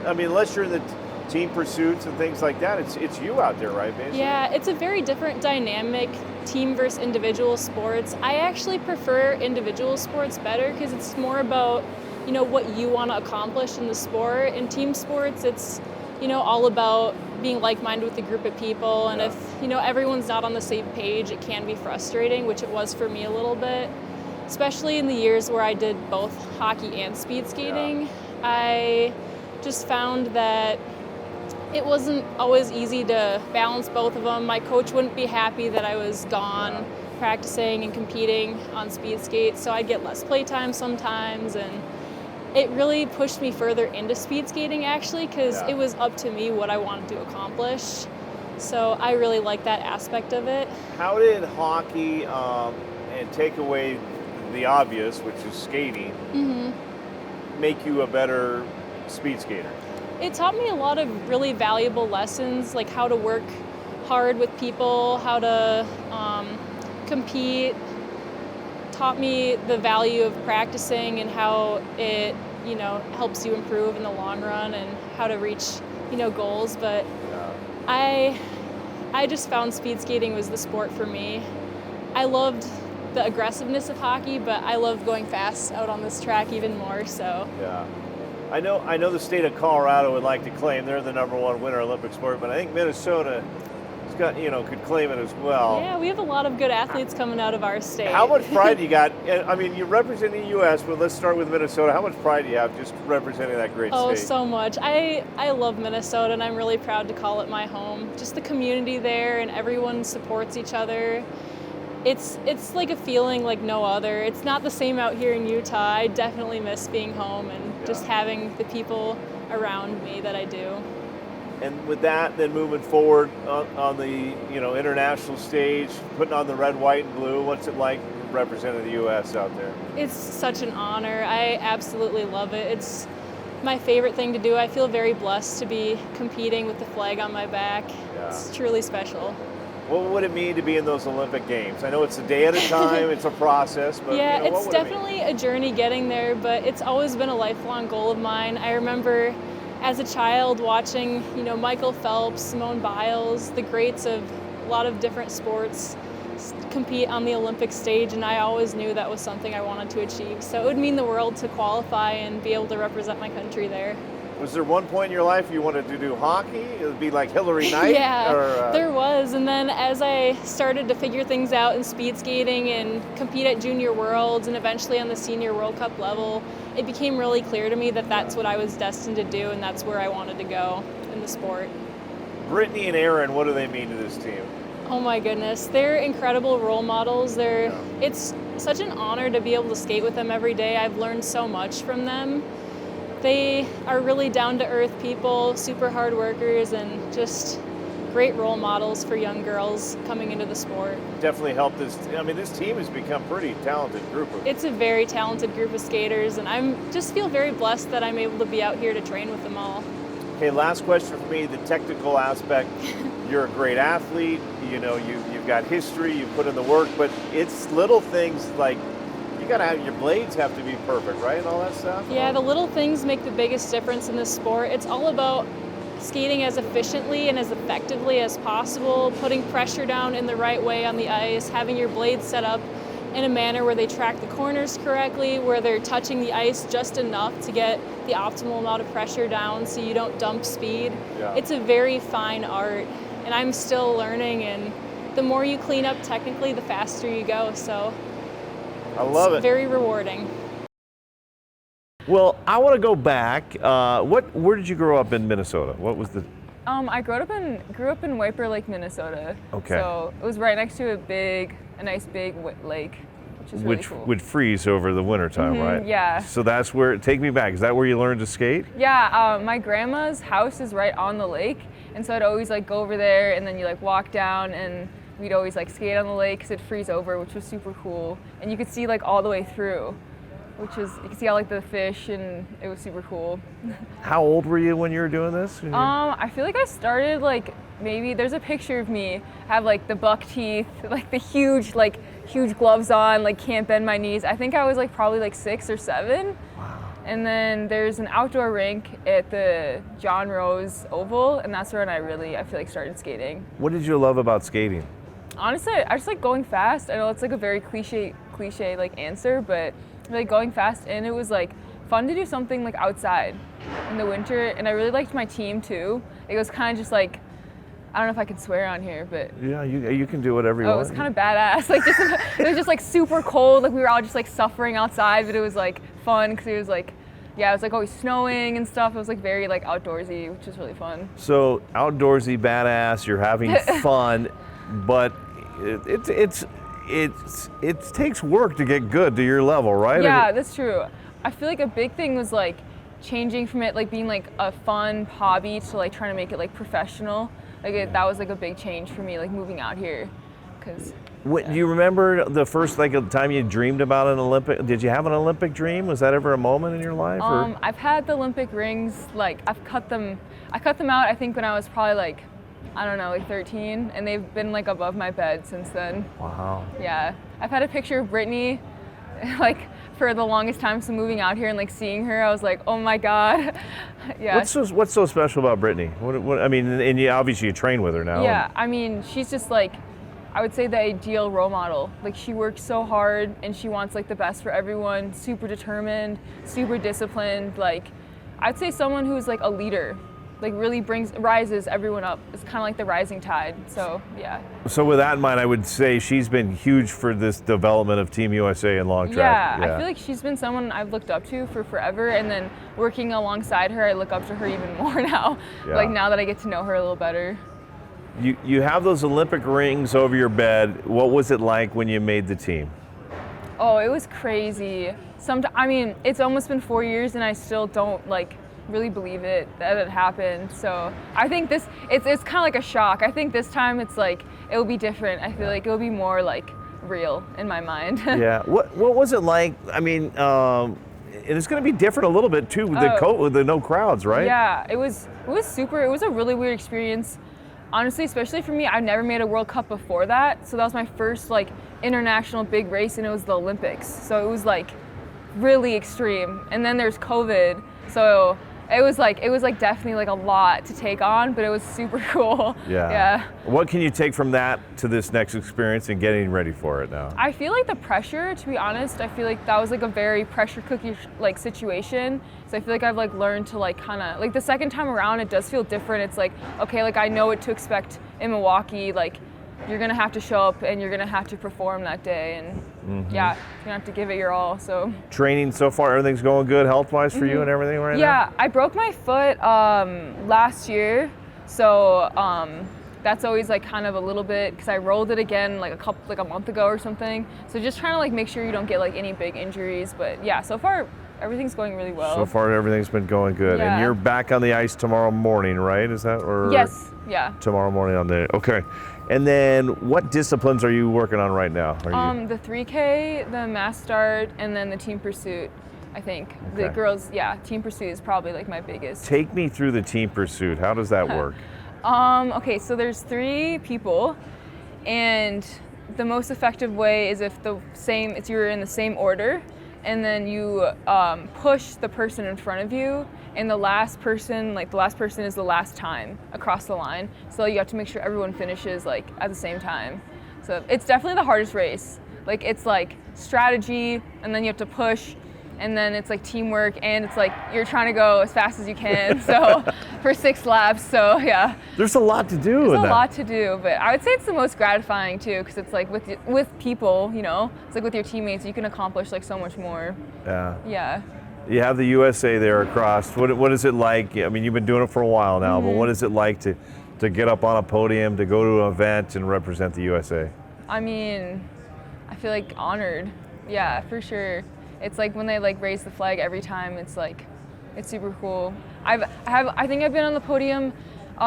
I mean, unless you're in the team pursuits and things like that, it's you out there, right, basically? Yeah, it's a very different dynamic, team versus individual sports. I actually prefer individual sports better because it's more about, you know, what you want to accomplish in the sport. In team sports, it's, you know, all about being like-minded with a group of people, and if, you know, everyone's not on the same page, it can be frustrating, which it was for me a little bit, especially in the years where I did both hockey and speed skating. I just found that it wasn't always easy to balance both of them. My coach wouldn't be happy that I was gone practicing and competing on speed skates, so I'd get less playtime sometimes, and it really pushed me further into speed skating actually, because it was up to me what I wanted to accomplish. So I really like that aspect of it. How did hockey, and take away the obvious, which is skating, make you a better speed skater? It taught me a lot of really valuable lessons, like how to work hard with people, how to compete. Taught me the value of practicing and how it, you know, helps you improve in the long run and how to reach, you know, goals. But I just found speed skating was the sport for me. I loved the aggressiveness of hockey, but I loved going fast out on this track even more. So I know the state of Colorado would like to claim they're the #1 winter Olympic sport, but I think Minnesota could claim it as well. Yeah, we have a lot of good athletes coming out of our state. How much pride do you got? I mean, you're representing the U.S., but let's start with Minnesota. How much pride do you have just representing that great state? Oh, so much. I love Minnesota, and I'm really proud to call it my home. Just the community there, and everyone supports each other. It's like a feeling like no other. It's not the same out here in Utah. I definitely miss being home and just having the people around me that I do. And with that, then moving forward on the international stage, putting on the red, white, and blue, what's it like representing the U.S. out there? It's such an honor. I absolutely love it. It's my favorite thing to do. I feel very blessed to be competing with the flag on my back. It's truly special. What would it mean to be in those Olympic Games? I know it's a day at a time, it's a process, but yeah, what it's would definitely a journey getting there, but it's always been a lifelong goal of mine. I remember as a child watching, Michael Phelps, Simone Biles, the greats of a lot of different sports compete on the Olympic stage, and I always knew that was something I wanted to achieve. So it would mean the world to qualify and be able to represent my country there. Was there one point in your life you wanted to do hockey? It would be like Hillary Knight? Yeah, there was. And then as I started to figure things out in speed skating and compete at Junior Worlds and eventually on the Senior World Cup level, it became really clear to me that that's what I was destined to do and that's where I wanted to go in the sport. Brittany and Erin, what do they mean to this team? Oh my goodness, they're incredible role models. It's such an honor to be able to skate with them every day. I've learned so much from them. They are really down-to-earth people, super hard workers, and just great role models for young girls coming into the sport. Definitely helped this. I mean, this team has become a pretty talented group of. It's a very talented group of skaters, and I'm just feel very blessed that I'm able to be out here to train with them all. Okay, last question for me, the technical aspect. You're a great athlete, you know, you've got history, you put in the work, but it's little things like you gotta have, your blades have to be perfect, right, and all that stuff? Yeah, the little things make the biggest difference in this sport. It's all about skating as efficiently and as effectively as possible, putting pressure down in the right way on the ice, having your blades set up in a manner where they track the corners correctly, where they're touching the ice just enough to get the optimal amount of pressure down so you don't dump speed. Yeah. It's a very fine art, and I'm still learning, and the more you clean up technically, the faster you go, so I love it's it. very rewarding. Well, I want to go back. Where did you grow up in Minnesota? What was the? I grew up in Wiper Lake, Minnesota. Okay. So it was right next to a nice big lake, which is really cool. Would freeze over the winter time, right? yeah. So that's where. Take me back. Is that where you learned to skate? Yeah, my grandma's house is right on the lake, and so I'd always like go over there, and then you like walk down, and we'd always like skate on the lake because it'd freeze over, which was super cool, and you could see like all the way through, which was you could see all like the fish, and it was super cool. How old were you when you were doing this? I feel like I started like maybe there's a picture of me have like the buck teeth, like the huge gloves on, like can't bend my knees. I think I was like probably like 6 or 7. Wow. And then there's an outdoor rink at the John Rose Oval, and that's when I feel like started skating. What did you love about skating? Honestly, I just like going fast. I know it's like a very cliche like answer, but like going fast, and it was like fun to do something like outside in the winter, and I really liked my team too. It was kind of just like, I don't know if I can swear on here, but Yeah, you can do whatever you it want. was kind of badass. Like it was just like super cold. Like we were all just like suffering outside, but it was like fun because it was like, yeah, it was like always snowing and stuff. It was like very like outdoorsy, which was really fun. So outdoorsy, badass. You're having fun, but it takes work to get good to your level, right? Yeah, that's true. I feel like a big thing was like changing from it like being like a fun hobby to like trying to make it like professional. Like that was like a big change for me, like moving out here, because. Do you remember the first like time you dreamed about an Olympic? Did you have an Olympic dream? Was that ever a moment in your life? Or? I've had the Olympic rings. Like I cut them out. I think when I was probably like, I don't know, like 13, and they've been like above my bed since then. Wow. Yeah, I've had a picture of Brittany, like for the longest time. So moving out here and like seeing her, I was like, oh my God. Yeah. What's so special about Brittany? What I mean, and you obviously you train with her now. Yeah, I mean, she's just like, I would say the ideal role model. Like she works so hard and she wants like the best for everyone, super determined, super disciplined. Like I'd say someone who's like a leader, like really rises everyone up. It's kind of like the rising tide. So yeah. So with that in mind, I would say she's been huge for this development of Team USA and long track. Yeah, I feel like she's been someone I've looked up to for forever, and then working alongside her, I look up to her even more now. Yeah. Like now that I get to know her a little better. You have those Olympic rings over your bed. What was it like when you made the team? Oh, it was crazy. I mean, it's almost been 4 years and I still don't like really believe it that it happened. So I think it's kind of like a shock. I think this time it's like, it'll be different. I feel like it'll be more like real in my mind. Yeah, what was it like? I mean, and it's going to be different a little bit too with the no crowds, right? Yeah, it was a really weird experience. Honestly, especially for me, I've never made a World Cup before that. So that was my first like international big race, and it was the Olympics. So it was like really extreme. And then there's COVID. So it was like definitely like a lot to take on, but it was super cool. Yeah. What can you take from that to this next experience and getting ready for it now? I feel like the pressure, to be honest, I feel like that was like a very pressure cookie like situation. So I feel like I've like learned to like kind of like the second time around, it does feel different. It's like, okay, like I know what to expect in Milwaukee. Like you're gonna have to show up and you're gonna have to perform that day, and yeah, you're gonna have to give it your all. So training so far, everything's going good health-wise for you and everything right now? Yeah, I broke my foot last year, so that's always like kind of a little bit, because I rolled it again like a month ago or something. So just trying to like make sure you don't get like any big injuries. But yeah, so far everything's going really well. So far, everything's been going good. Yeah. And you're back on the ice tomorrow morning, right? Is that or Yes, yeah. tomorrow morning on the okay. And then what disciplines are you working on right now? The 3K, the mass start, and then the team pursuit. I think the Okay. girls, yeah, team pursuit is probably like my biggest. Take me through the team pursuit. How does that work? Okay, so there's 3 people, and the most effective way is if you're in the same order, and then you push the person in front of you, and the last person is the last time across the line. So you have to make sure everyone finishes like at the same time. So it's definitely the hardest race. Like it's like strategy, and then you have to push, and then it's like teamwork, and it's like you're trying to go as fast as you can. So for 6 laps. So yeah. There's a lot to do. There's a lot to do, but I would say it's the most gratifying too, because it's like with people, you know, it's like with your teammates, you can accomplish like so much more. Yeah. Yeah. You have the USA there across. What is it like? I mean, you've been doing it for a while now, but what is it like to get up on a podium, to go to an event and represent the USA? I mean, I feel like honored. Yeah, for sure. It's like when they like raise the flag every time. It's like, it's super cool. I think I've been on the podium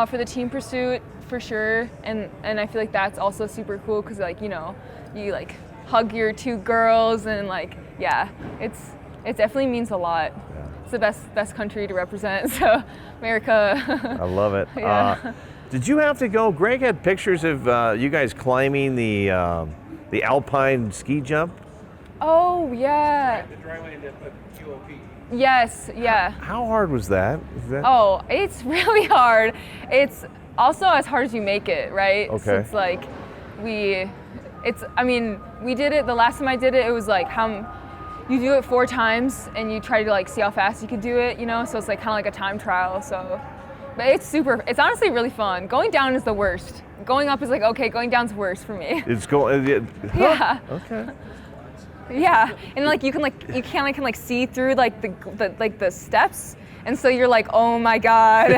for the team pursuit for sure, and I feel like that's also super cool because like, you know, you like hug your 2 girls, and like, yeah, it definitely means a lot. Yeah. It's the best country to represent. So America. I love it. Yeah. Did you have to go? Greg had pictures of you guys climbing the alpine ski jump. Oh yeah. The dry land at QOP. Yes, yeah. How hard was that? Oh, it's really hard. It's also as hard as you make it, right? Okay. So it's like I mean, we did it, the last time I did it, it was like you do it 4 times and you try to like see how fast you could do it, you know? So it's like kind of like a time trial, so. But it's honestly really fun. Going down is the worst. Going up is like, okay, going down's worse for me. It's going, Yeah. Okay. Yeah, and like you can see through like the steps, and so you're like, oh my god.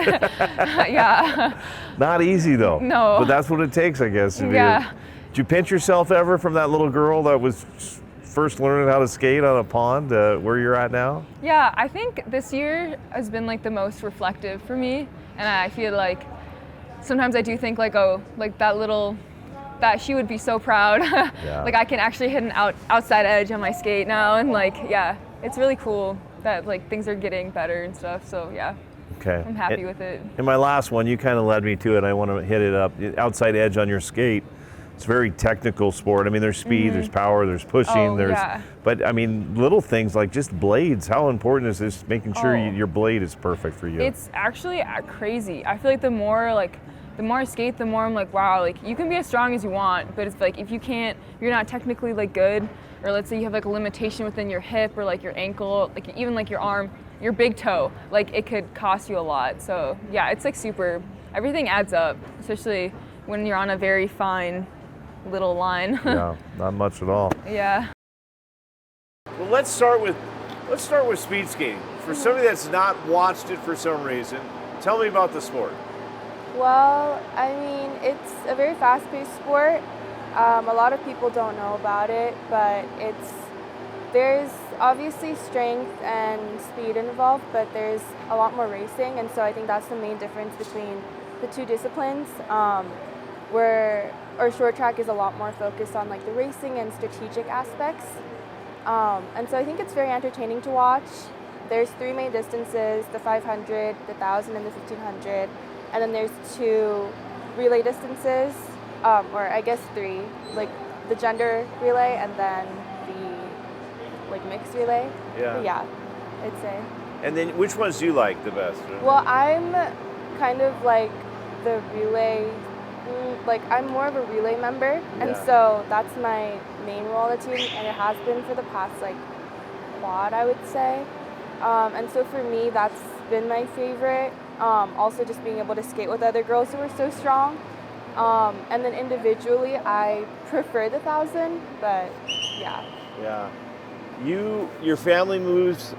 Yeah. Not easy though. No. But that's what it takes, I guess. Yeah. Did you pinch yourself ever from that little girl that was first learning how to skate on a pond where you're at now? Yeah, I think this year has been like the most reflective for me, and I feel like sometimes I do think like, oh, like that she would be so proud. Yeah. Like I can actually hit an outside edge on my skate now, and like, yeah, it's really cool that like things are getting better and stuff. So yeah, Okay. I'm happy with it. And my last one, you kind of led me to it. I want to hit it up. Outside edge on your skate. It's a very technical sport. I mean, there's speed, there's power, there's pushing, yeah. But I mean, little things like just blades. How important is this? Making sure your blade is perfect for you. It's actually crazy. I feel like the more I skate, the more I'm like, wow, like you can be as strong as you want, but it's like if you're not technically like good, or let's say you have like a limitation within your hip or like your ankle, like even like your arm, your big toe, like it could cost you a lot. So yeah, it's like everything adds up, especially when you're on a very fine little line. Yeah, not much at all. Yeah. Well, let's start with speed skating. For somebody that's not watched it for some reason, tell me about the sport. Well, I mean, it's a very fast-paced sport. A lot of people don't know about it, but there's obviously strength and speed involved, but there's a lot more racing, and so I think that's the main difference between the 2 disciplines, where short track is a lot more focused on like the racing and strategic aspects. And so I think it's very entertaining to watch. There's 3 main distances, the 500, the 1,000, and the 1,500. And then there's 2 relay distances, or I guess 3, like the gender relay and then the like mixed relay. Yeah. But yeah, I'd say. And then which ones do you like the best? Well, I'm kind of like the relay, like I'm more of a relay member, and so that's my main role on the team, and it has been for the past like quad, I would say. And so for me, that's been my favorite. Also just being able to skate with other girls who are so strong. And then individually, I prefer the 1,000, but yeah. Yeah. Your family moves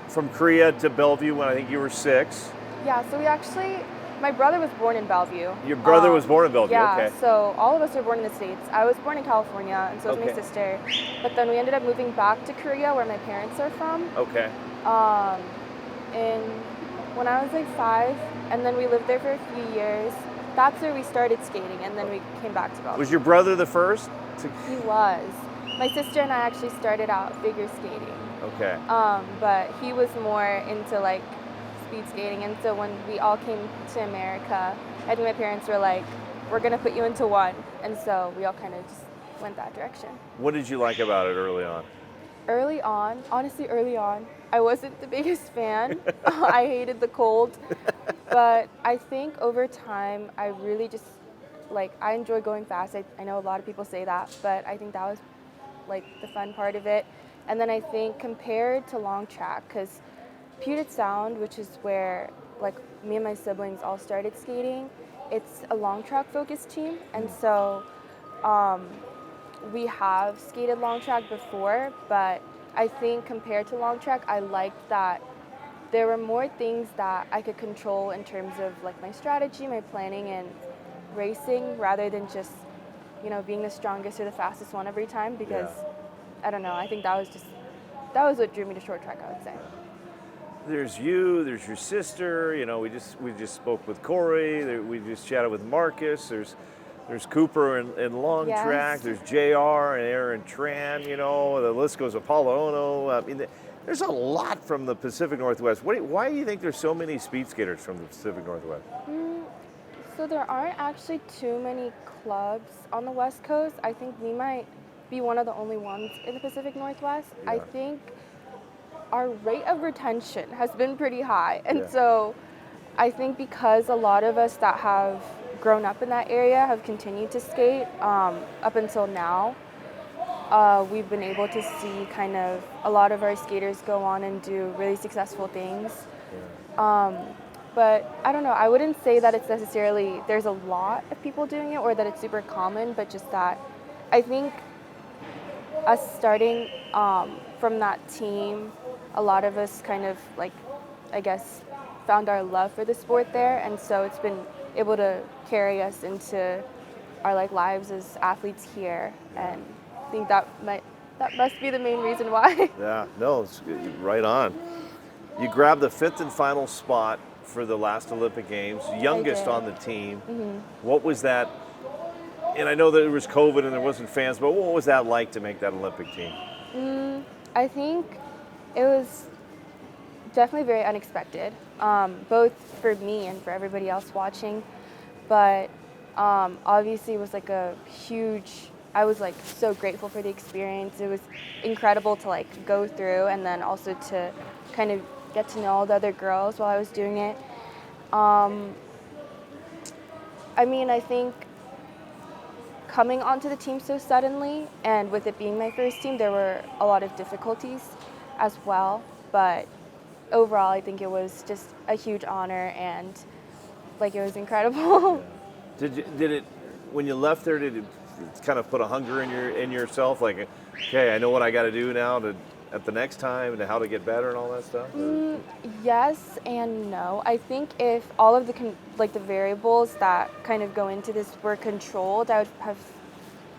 from Korea to Bellevue when I think you were 6. Yeah, so we actually my brother was born in Bellevue. Your brother was born in Bellevue, yeah, okay. so all of us were born in the States. I was born in California, and so was my Okay. sister. But then we ended up moving back to Korea, where my parents are from. Okay. And when I was like 5, and then we lived there for a few years. That's where we started skating, and then we came back to Bellevue. Was your brother the first? He was. My sister and I actually started out figure skating. Okay. But he was more into like speed skating, and so when we all came to America, I think my parents were like, we're gonna put you into one, and so we all kind of just went that direction. What did you like about it early on? Honestly, early on, I wasn't the biggest fan. I hated the cold, but I think over time, I really just, like, I enjoy going fast. I know a lot of people say that, but I think that was, like, the fun part of it. And then I think compared to long track, because Puget Sound, which is where, like, me and my siblings all started skating, it's a long track focused team, and so we have skated long track before, but I think compared to long track, I liked that there were more things that I could control in terms of like my strategy, my planning, and racing, rather than just, you know, being the strongest or the fastest one every time, because I don't know, I think that was what drew me to short track, I would say. There's you, there's your sister, you know, we just spoke with Corey, we just chatted with Marcus, there's Cooper in long Yes. track, there's JR and Aaron Tran, you know, the list goes Apollo Ono. I mean, there's a lot from the Pacific Northwest. Why do you think there's so many speed skaters from the Pacific Northwest? So there aren't actually too many clubs on the West Coast. I think we might be one of the only ones in the Pacific Northwest. Yeah. I think our rate of retention has been pretty high. And Yeah. so I think because a lot of us that have grown up in that area have continued to skate up until now, we've been able to see kind of a lot of our skaters go on and do really successful things. But I don't know, I wouldn't say that it's necessarily, there's a lot of people doing it or that it's super common, but just that I think us starting from that team, a lot of us kind of like, I guess, found our love for the sport there, and so it's been able to carry us into our like lives as athletes here, and I think that must be the main reason why. Yeah, no, it's right on. You grabbed the 5th and final spot for the last Olympic Games, youngest did. on the team. What was that? And I know that there was COVID and there wasn't fans, but what was that like to make that Olympic team? I think it was definitely very unexpected, both for me and for everybody else watching. But obviously it was like a huge, I was like so grateful for the experience. It was incredible to like go through, and then also to kind of get to know all the other girls while I was doing it. I mean, I think coming onto the team so suddenly, and with it being my first team, there were a lot of difficulties as well. But overall, I think it was just a huge honor, and like it was incredible. Did it when you left there? Did it kind of put a hunger in yourself? Like, okay, I know what I got to do now at the next time, and how to get better and all that stuff. Yes and no. I think if all of the variables that kind of go into this were controlled, I would have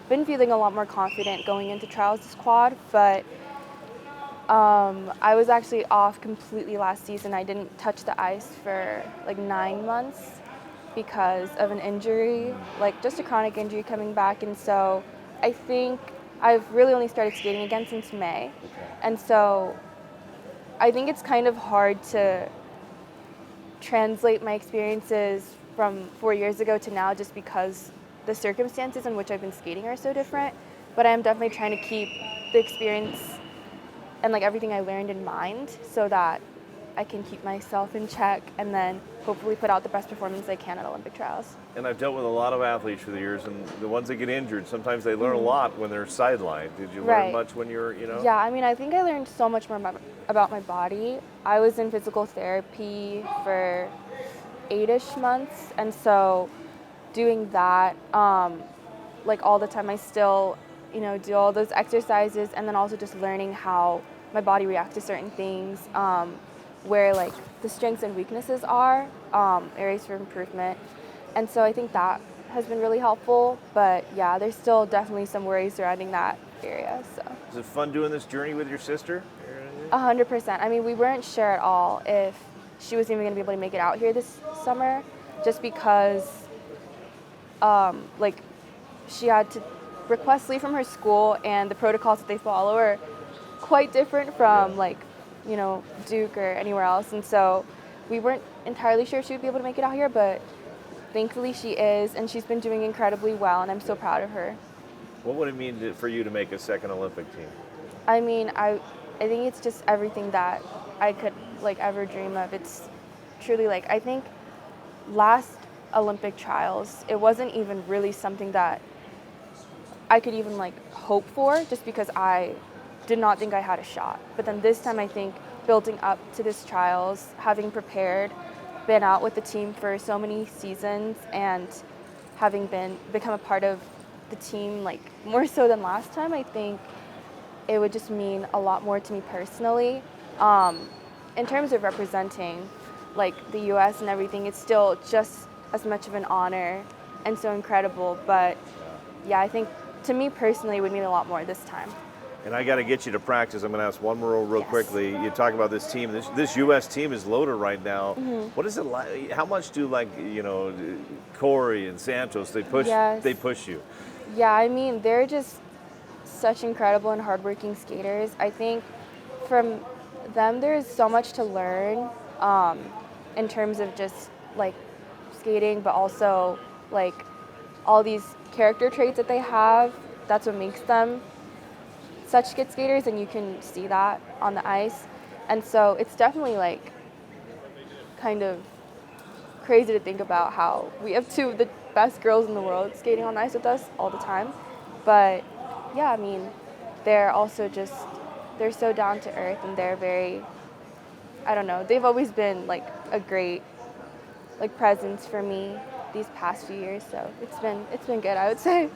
been feeling a lot more confident going into trials this quad. But I was actually off completely last season. I didn't touch the ice for like 9 months because of an injury, like just a chronic injury coming back. And so I think I've really only started skating again since May. And so I think it's kind of hard to translate my experiences from 4 years ago to now, just because the circumstances in which I've been skating are so different. But I am definitely trying to keep the experience and like everything I learned in mind, so that I can keep myself in check and then hopefully put out the best performance I can at Olympic trials. And I've dealt with a lot of athletes through the years, and the ones that get injured, sometimes they learn a lot when they're sidelined. Did you learn Right. much when you were, you know? Yeah, I mean, I think I learned so much more about my body. I was in physical therapy for 8-ish months, and so doing that, like all the time, I still, you know, do all those exercises, and then also just learning how my body reacts to certain things, where like the strengths and weaknesses are. areas for improvement. And so I think that has been really helpful. But yeah, there's still definitely some worries surrounding that area. So Is it fun doing this journey with your sister? 100%. I mean, we weren't sure at all if she was even going to be able to make it out here this summer, just because like she had to request leave from her school, and the protocols that they follow are quite different from like, you know, Duke or anywhere else. And so we weren't entirely sure if she would be able to make it out here, but thankfully she is, and she's been doing incredibly well, and I'm so proud of her. What would it mean for you to make a second Olympic team? I mean, I think it's just everything that I could like ever dream of. It's truly like, I think last Olympic trials, it wasn't even really something that I could even like hope for, just because I did not think I had a shot. But then this time, I think building up to this trials, having prepared, been out with the team for so many seasons, and having become a part of the team like more so than last time, I think it would just mean a lot more to me personally. In terms of representing like the US and everything, it's still just as much of an honor and so incredible. But yeah, I think to me personally it would mean a lot more this time. And I got to get you to practice. I'm going to ask one more real Yes. quickly. You talk about this team. This U.S. team is loaded right now. Mm-hmm. What is it like? How much do Corey and Santos they push? Yes. They push you. Yeah, I mean, they're just such incredible and hardworking skaters. I think from them there's so much to learn in terms of just like skating, but also like all these character traits that they have. That's what makes them such good skaters, and you can see that on the ice. And so it's definitely like kind of crazy to think about how we have two of the best girls in the world skating on ice with us all the time. But yeah, I mean, they're also just, they're so down to earth, and they're very, I don't know, they've always been like a great like presence for me these past few years. So it's been good, I would say.